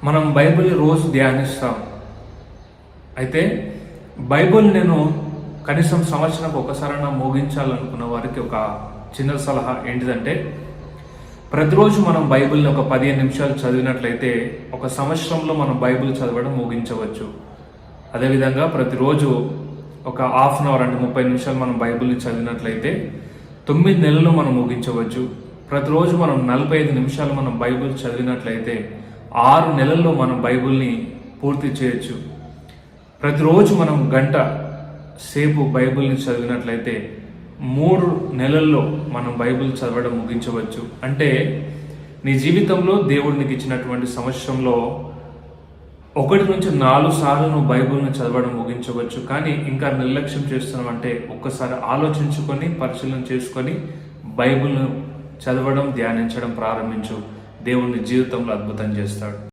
మనం బైబిల్ రోజు ధ్యానిస్తాం. అయితే బైబిల్ నేను కనీసం సంవత్సరానికి ఒకసారైనా ముగించాలనుకున్న వారికి ఒక చిన్న సలహా ఏంటిదంటే, ప్రతిరోజు మనం బైబిల్ని ఒక 15 నిమిషాలు చదివినట్లయితే ఒక సంవత్సరంలో మనం బైబిల్ చదవడం ముగించవచ్చు. అదేవిధంగా ప్రతిరోజు ఒక హాఫ్ అన్ అవర్ అంటే 30 నిమిషాలు మనం బైబిల్ని చదివినట్లయితే 9 నెలలు మనం ముగించవచ్చు. ప్రతిరోజు మనం 45 నిమిషాలు మనం బైబిల్ చదివినట్లయితే 6 నెలల్లో మనం బైబిల్ని పూర్తి చేయొచ్చు. ప్రతిరోజు మనం గంట సేపు బైబిల్ని చదివినట్లయితే 3 నెలల్లో మనం బైబిల్ చదవడం ముగించవచ్చు. అంటే నీ జీవితంలో దేవుడు నీకు ఇచ్చినటువంటి సంవత్సరంలో 1 నుంచి 4 సార్లు నువ్వు బైబిల్ని చదవడం ముగించవచ్చు. కానీ ఇంకా నిర్లక్ష్యం చేస్తున్నావు అంటే ఒక్కసారి ఆలోచించుకొని పరిశీలన చేసుకొని బైబిల్ను చదవడం ధ్యానించడం ప్రారంభించు. దేవుని జీవితంలో అద్భుతం చేస్తాడు.